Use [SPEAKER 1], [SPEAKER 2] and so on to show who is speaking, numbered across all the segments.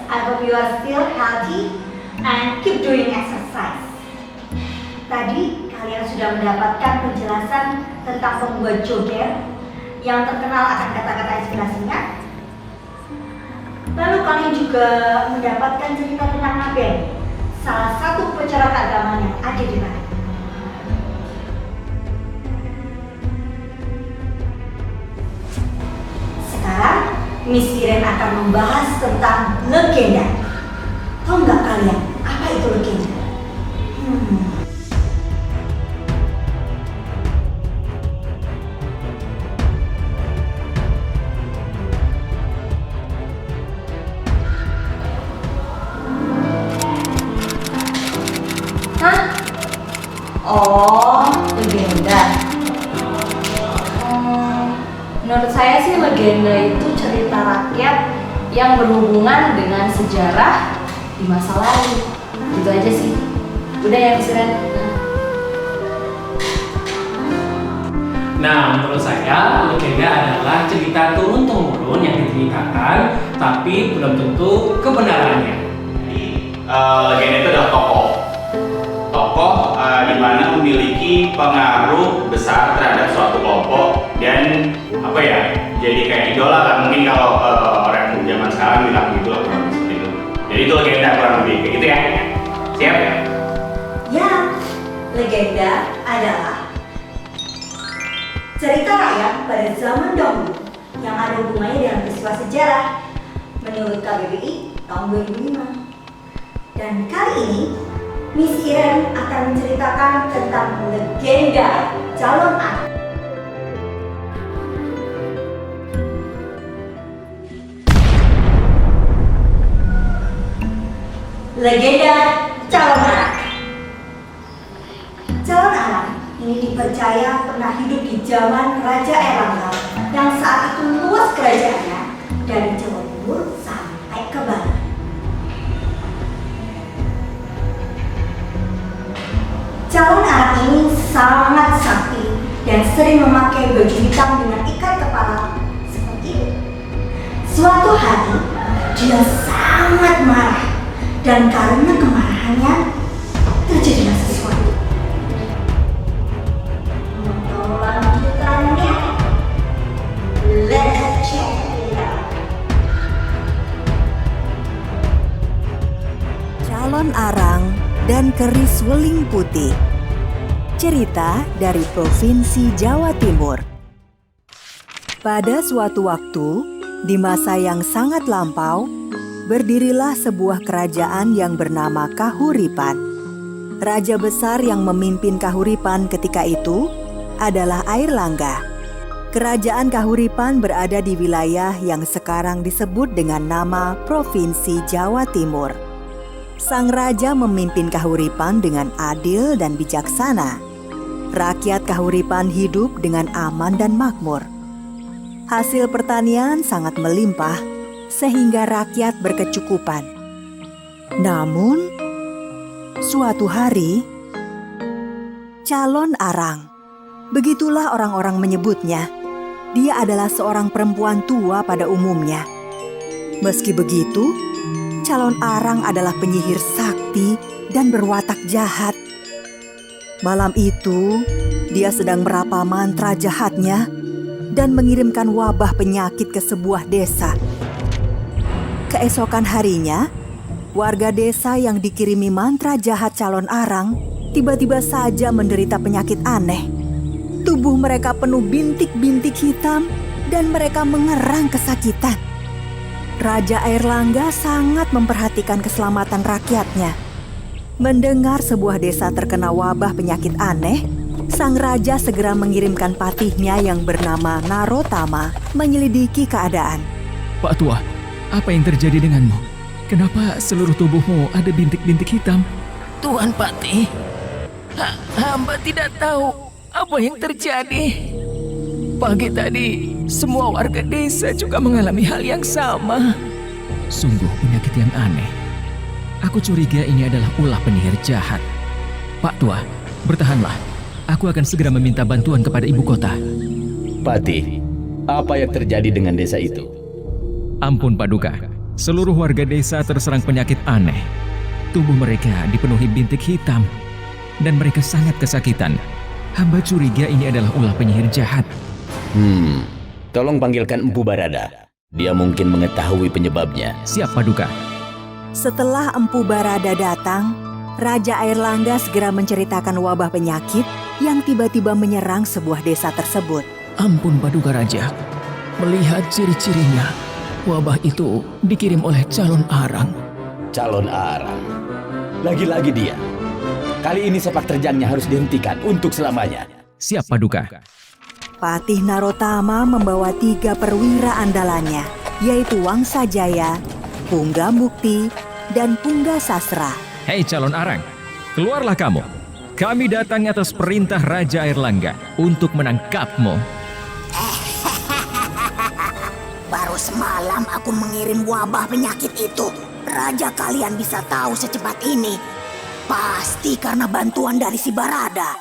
[SPEAKER 1] I hope you are still healthy and keep doing exercise. Tadi kalian sudah mendapatkan penjelasan tentang pembuat joget yang terkenal akan kata-kata inspirasinya. Lalu kalian juga mendapatkan cerita tentang Naben, salah satu upacara keagamaan yang ada di Bali. Sekarang Miss Iren akan membahas tentang legenda. Tahu nggak kalian apa itu legenda? Hah? Oh, legenda. Menurut saya sih legenda itu cerita rakyat yang berhubungan dengan sejarah di masa lalu. Gitu aja sih. Udah ya, Miss Iren.
[SPEAKER 2] Nah, menurut saya legenda adalah cerita turun-temurun yang diceritakan tapi belum tentu kebenarannya.
[SPEAKER 3] Legenda itu adalah tokoh di mana memiliki pengaruh besar terhadap suatu kelompok dan jadi kayak idola kan, mungkin kalau orang zaman sekarang bilang gitu lah, kurang seperti itu. Jadi itu legenda kurang lebih kayak gitu ya. Siap ya?
[SPEAKER 1] Ya, legenda adalah cerita rakyat pada zaman dahulu yang ada hubungannya dengan peristiwa sejarah menurut KBBI tahun 2005. Dan kali ini Miss Iren akan menceritakan tentang legenda calon anak. Legenda calon anak. Calon anak ini dipercaya pernah hidup di zaman Raja Erlangga yang saat itu luas kerajaannya dari Jawa Timur sampai ke Bali. Calon anak ini sangat sakti dan sering memakai baju hitam dengan ikat kepala seperti ini. Suatu hari dia sangat marah dan karena kemarahannya terjadilah sesuatu. Untuk lanjutannya, let's check it out.
[SPEAKER 4] Calon Arang dan Keris Weling Putih. Cerita dari Provinsi Jawa Timur. Pada suatu waktu, di masa yang sangat lampau, berdirilah sebuah kerajaan yang bernama Kahuripan. Raja besar yang memimpin Kahuripan ketika itu adalah Airlangga. Kerajaan Kahuripan berada di wilayah yang sekarang disebut dengan nama Provinsi Jawa Timur. Sang raja memimpin Kahuripan dengan adil dan bijaksana. Rakyat Kahuripan hidup dengan aman dan makmur. Hasil pertanian sangat melimpah, sehingga rakyat berkecukupan. Namun, suatu hari, calon arang, begitulah orang-orang menyebutnya, dia adalah seorang perempuan tua pada umumnya. Meski begitu, calon arang adalah penyihir sakti dan berwatak jahat. Malam itu, dia sedang merapal mantra jahatnya dan mengirimkan wabah penyakit ke sebuah desa. Keesokan harinya, warga desa yang dikirimi mantra jahat calon arang tiba-tiba saja menderita penyakit aneh. Tubuh mereka penuh bintik-bintik hitam dan mereka mengerang kesakitan. Raja Airlangga sangat memperhatikan keselamatan rakyatnya. Mendengar sebuah desa terkena wabah penyakit aneh, sang raja segera mengirimkan patihnya yang bernama Narotama menyelidiki keadaan.
[SPEAKER 5] Pak Tua, apa yang terjadi denganmu? Kenapa seluruh tubuhmu ada bintik-bintik hitam?
[SPEAKER 6] Tuan Patih, hamba tidak tahu apa yang terjadi. Pagi tadi, semua warga desa juga mengalami hal yang sama.
[SPEAKER 5] Sungguh penyakit yang aneh. Aku curiga ini adalah ulah penyihir jahat. Pak Tua, bertahanlah. Aku akan segera meminta bantuan kepada ibu kota.
[SPEAKER 7] Patih, apa yang terjadi dengan desa itu?
[SPEAKER 5] Ampun Paduka, Seluruh warga desa terserang penyakit aneh. Tubuh mereka dipenuhi bintik hitam dan mereka sangat kesakitan. Hamba curiga ini adalah ulah penyihir jahat.
[SPEAKER 7] Tolong panggilkan Empu Barada. Dia mungkin mengetahui penyebabnya.
[SPEAKER 5] Siap, Paduka.
[SPEAKER 4] Setelah Empu Barada datang, Raja Airlangga segera menceritakan wabah penyakit yang tiba-tiba menyerang sebuah desa tersebut.
[SPEAKER 6] Ampun Paduka Raja, melihat ciri-cirinya, wabah itu dikirim oleh calon arang.
[SPEAKER 7] Calon arang. Lagi-lagi dia. Kali ini sepak terjangnya harus dihentikan untuk selamanya.
[SPEAKER 5] Siap, Paduka.
[SPEAKER 4] Patih Narotama membawa 3 perwira andalannya, yaitu Wangsa Jaya, Pungga Mukti, dan Pungga Sastra.
[SPEAKER 5] Hei calon arang, keluarlah kamu. Kami datang atas perintah Raja Airlangga untuk menangkapmu.
[SPEAKER 1] Baru semalam aku mengirim wabah penyakit itu. Raja kalian bisa tahu secepat ini. Pasti karena bantuan dari si Barada.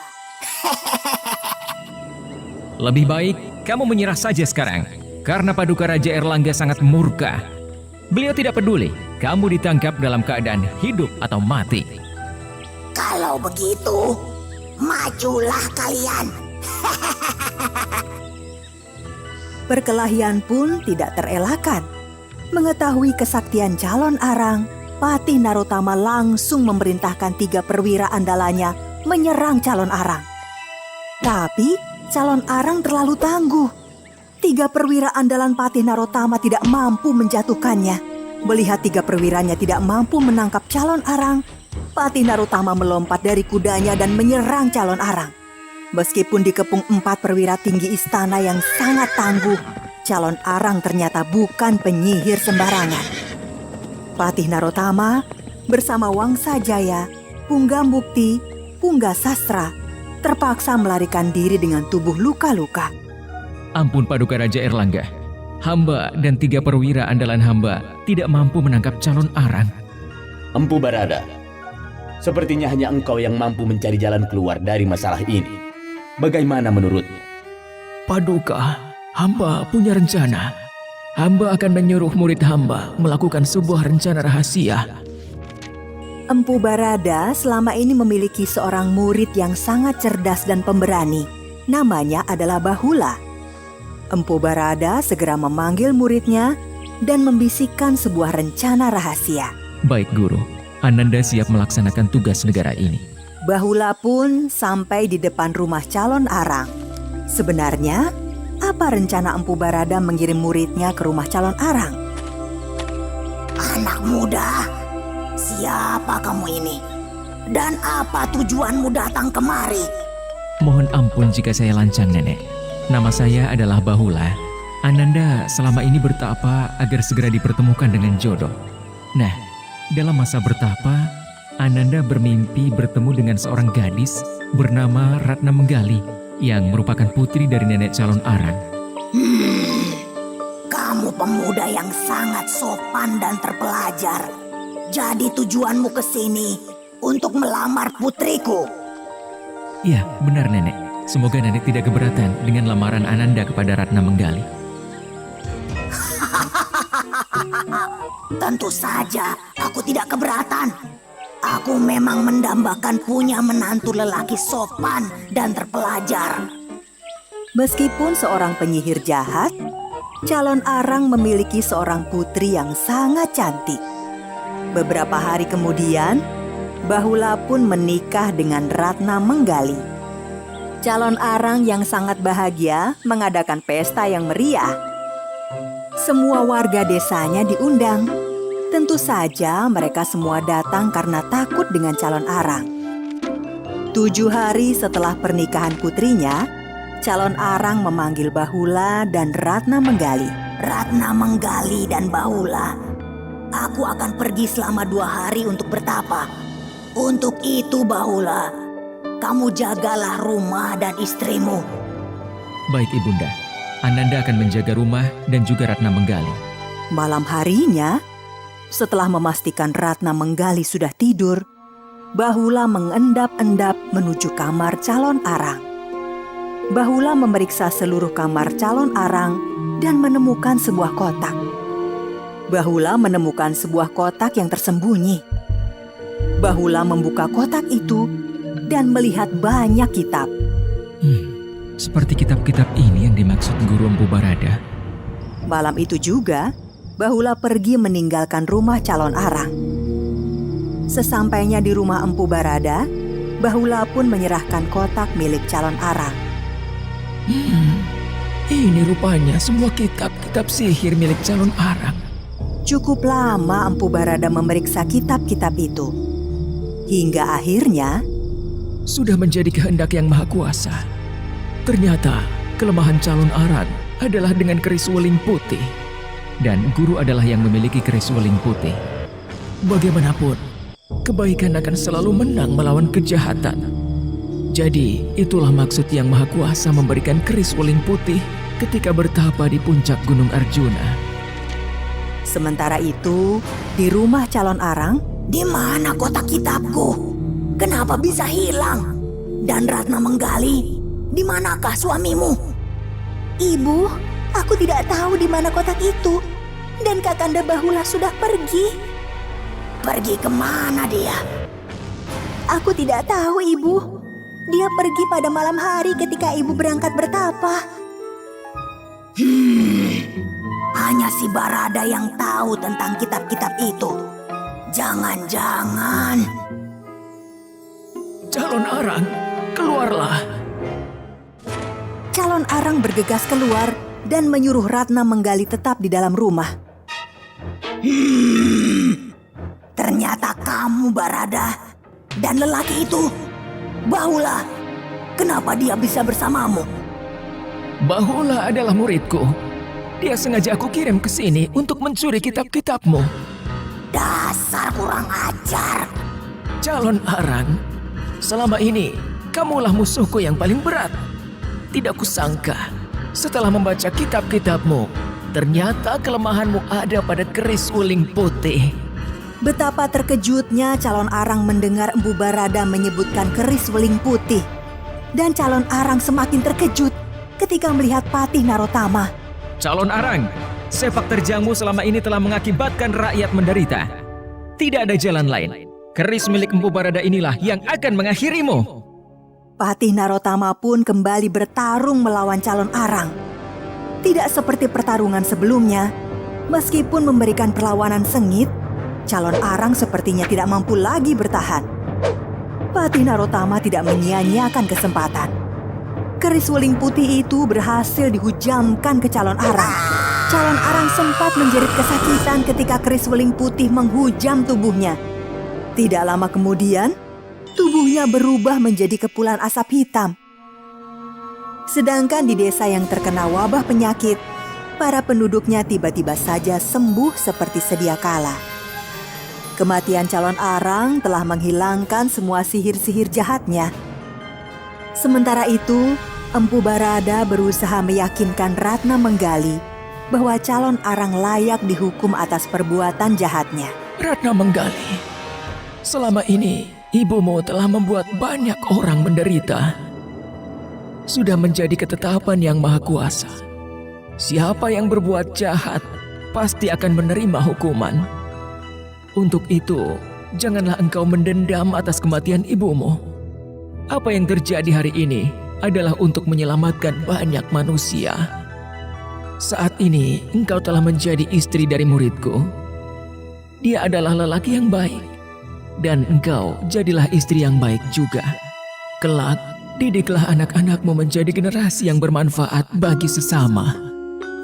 [SPEAKER 5] Lebih baik kamu menyerah saja sekarang, karena Paduka Raja Airlangga sangat murka. Beliau tidak peduli kamu ditangkap dalam keadaan hidup atau mati.
[SPEAKER 1] Kalau begitu, majulah kalian.
[SPEAKER 4] Perkelahian pun tidak terelakkan. Mengetahui kesaktian calon arang, Patih Narotama langsung memerintahkan 3 perwira andalannya menyerang calon arang. Tapi calon arang terlalu tangguh. 3 perwira andalan Patih Narotama tidak mampu menjatuhkannya. Melihat 3 perwiranya tidak mampu menangkap calon arang, Patih Narotama melompat dari kudanya dan menyerang calon arang. Meskipun dikepung 4 perwira tinggi istana yang sangat tangguh, calon arang ternyata bukan penyihir sembarangan. Patih Narotama bersama Wangsa Jaya, Pungga Mukti, Pungga Sastra terpaksa melarikan diri dengan tubuh luka-luka.
[SPEAKER 5] Ampun Paduka Raja Airlangga, hamba dan 3 perwira andalan hamba tidak mampu menangkap calon arang.
[SPEAKER 7] Empu Barada, sepertinya hanya engkau yang mampu mencari jalan keluar dari masalah ini. Bagaimana menurutmu?
[SPEAKER 6] Paduka, hamba punya rencana. Hamba akan menyuruh murid hamba melakukan sebuah rencana rahasia.
[SPEAKER 4] Empu Barada selama ini memiliki seorang murid yang sangat cerdas dan pemberani. Namanya adalah Bahula. Empu Barada segera memanggil muridnya dan membisikkan sebuah rencana rahasia.
[SPEAKER 5] Baik Guru, Ananda siap melaksanakan tugas negara ini.
[SPEAKER 4] Bahula pun sampai di depan rumah calon arang. Sebenarnya, apa rencana Empu Barada mengirim muridnya ke rumah calon arang?
[SPEAKER 1] Anak muda, siapa kamu ini? Dan apa tujuanmu datang kemari?
[SPEAKER 5] Mohon ampun jika saya lancang, Nenek. Nama saya adalah Bahula. Ananda selama ini bertapa agar segera dipertemukan dengan jodoh. Nah, dalam masa bertapa, Ananda bermimpi bertemu dengan seorang gadis bernama Ratna Menggali yang merupakan putri dari nenek calon arang.
[SPEAKER 1] Kamu pemuda yang sangat sopan dan terpelajar. Jadi tujuanmu ke sini untuk melamar putriku?
[SPEAKER 5] Ya, benar Nenek. Semoga Nenek tidak keberatan dengan lamaran Ananda kepada Ratna Menggali.
[SPEAKER 1] Tentu saja, aku tidak keberatan. Aku memang mendambakan punya menantu lelaki sopan dan terpelajar.
[SPEAKER 4] Meskipun seorang penyihir jahat, calon arang memiliki seorang putri yang sangat cantik. Beberapa hari kemudian, Bahula pun menikah dengan Ratna Menggali. Calon arang yang sangat bahagia mengadakan pesta yang meriah. Semua warga desanya diundang. Tentu saja mereka semua datang karena takut dengan calon arang. 7 hari setelah pernikahan putrinya, calon arang memanggil Bahula dan Ratna Menggali.
[SPEAKER 1] Ratna Menggali dan Bahula, aku akan pergi selama 2 hari untuk bertapa. Untuk itu Bahula, kamu jagalah rumah dan istrimu.
[SPEAKER 5] Baik Ibunda, Ananda akan menjaga rumah dan juga Ratna Menggali.
[SPEAKER 4] Malam harinya, setelah memastikan Ratna Menggali sudah tidur, Bahula mengendap-endap menuju kamar calon arang. Bahula memeriksa seluruh kamar calon arang dan menemukan sebuah kotak. Bahula menemukan sebuah kotak yang tersembunyi. Bahula membuka kotak itu dan melihat banyak kitab.
[SPEAKER 5] Seperti kitab-kitab ini yang dimaksud Guru Empu Barada.
[SPEAKER 4] Malam itu juga, Bahula pergi meninggalkan rumah calon arang. Sesampainya di rumah Empu Barada, Bahula pun menyerahkan kotak milik calon arang.
[SPEAKER 6] Ini rupanya semua kitab-kitab sihir milik calon arang.
[SPEAKER 4] Cukup lama Empu Barada memeriksa kitab-kitab itu. Hingga akhirnya,
[SPEAKER 6] Sudah menjadi kehendak yang maha kuasa. Ternyata kelemahan calon arang adalah dengan keris weling putih.
[SPEAKER 5] Dan guru adalah yang memiliki keris weling putih.
[SPEAKER 6] Bagaimanapun, kebaikan akan selalu menang melawan kejahatan. Jadi, itulah maksud yang maha kuasa memberikan keris weling putih ketika bertapa di puncak Gunung Arjuna.
[SPEAKER 4] sementara itu, di rumah calon arang,
[SPEAKER 1] Di mana kotak kitabku? Kenapa bisa hilang? Dan Ratna Menggali, di manakah suamimu?
[SPEAKER 8] Ibu, aku tidak tahu di mana kotak itu. Dan Kakanda Bahula sudah pergi.
[SPEAKER 1] Pergi kemana dia?
[SPEAKER 8] Aku tidak tahu, Ibu. Dia pergi pada malam hari ketika Ibu berangkat bertapa.
[SPEAKER 1] Hanya si Barada yang tahu tentang kitab-kitab itu. Jangan-jangan
[SPEAKER 6] Calon arang, keluarlah.
[SPEAKER 4] calon arang bergegas keluar dan menyuruh Ratna Menggali tetap di dalam rumah.
[SPEAKER 1] ternyata kamu Barada. Dan lelaki itu, Bahula. Kenapa dia bisa bersamamu?
[SPEAKER 6] Bahula adalah muridku. Dia sengaja aku kirim ke sini untuk mencuri kitab-kitabmu.
[SPEAKER 1] Dasar kurang ajar.
[SPEAKER 6] Calon arang, selama ini kamulah musuhku yang paling berat. Tidak kusangka, setelah membaca kitab-kitabmu, ternyata kelemahanmu ada pada keris weling putih.
[SPEAKER 4] Betapa terkejutnya calon arang mendengar Empu Barada menyebutkan keris weling putih. Dan calon arang semakin terkejut ketika melihat Patih Narotama.
[SPEAKER 5] Calon arang, sepak terjangmu selama ini telah mengakibatkan rakyat menderita. Tidak ada jalan lain. Keris milik Empu Barada inilah yang akan mengakhirimu.
[SPEAKER 4] Patih Narotama pun kembali bertarung melawan calon arang. Tidak seperti pertarungan sebelumnya, meskipun memberikan perlawanan sengit, calon arang sepertinya tidak mampu lagi bertahan. Patih Narotama tidak menyia-nyiakan kesempatan. Keris weling putih itu berhasil dihujamkan ke calon arang. Calon arang sempat menjerit kesakitan ketika keris weling putih menghujam tubuhnya. Tidak lama kemudian, tubuhnya berubah menjadi kepulan asap hitam. Sedangkan di desa yang terkena wabah penyakit, para penduduknya tiba-tiba saja sembuh seperti sedia kala. Kematian calon arang telah menghilangkan semua sihir-sihir jahatnya. Sementara itu, Empu Barada berusaha meyakinkan Ratna Menggali bahwa calon arang layak dihukum atas perbuatan jahatnya.
[SPEAKER 6] Ratna Menggali, selama ini ibumu telah membuat banyak orang menderita. Sudah menjadi ketetapan yang maha kuasa. Siapa yang berbuat jahat pasti akan menerima hukuman. Untuk itu, janganlah engkau mendendam atas kematian ibumu. Apa yang terjadi hari ini adalah untuk menyelamatkan banyak manusia. Saat ini, engkau telah menjadi istri dari muridku. Dia adalah lelaki yang baik. Dan engkau jadilah istri yang baik juga. Kelak, didiklah anak-anakmu menjadi generasi yang bermanfaat bagi sesama.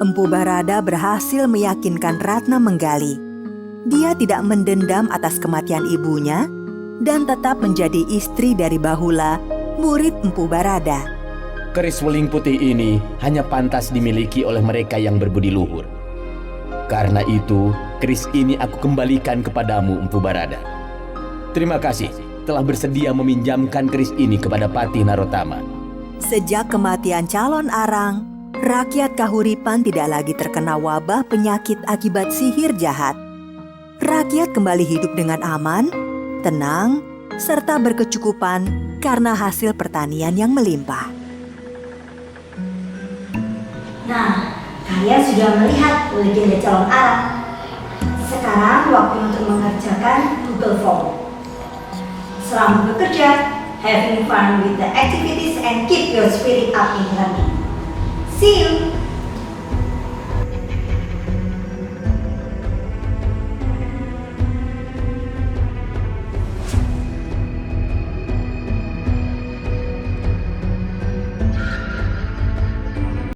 [SPEAKER 4] Empu Barada berhasil meyakinkan Ratna Menggali. Dia tidak mendendam atas kematian ibunya dan tetap menjadi istri dari Bahula, murid Empu Barada.
[SPEAKER 7] Keris weling putih ini hanya pantas dimiliki oleh mereka yang berbudi luhur. Karena itu, keris ini aku kembalikan kepadamu, Empu Barada. Terima kasih telah bersedia meminjamkan keris ini kepada Patih Narotama.
[SPEAKER 4] Sejak kematian calon arang, rakyat Kahuripan tidak lagi terkena wabah penyakit akibat sihir jahat. Rakyat kembali hidup dengan aman, tenang, serta berkecukupan karena hasil pertanian yang melimpah.
[SPEAKER 1] Nah, kalian sudah melihat legenda calon arang. Sekarang waktu untuk mengerjakan Google Form. Selamat bekerja, having fun with the activities and keep your spirit up in learning. See you!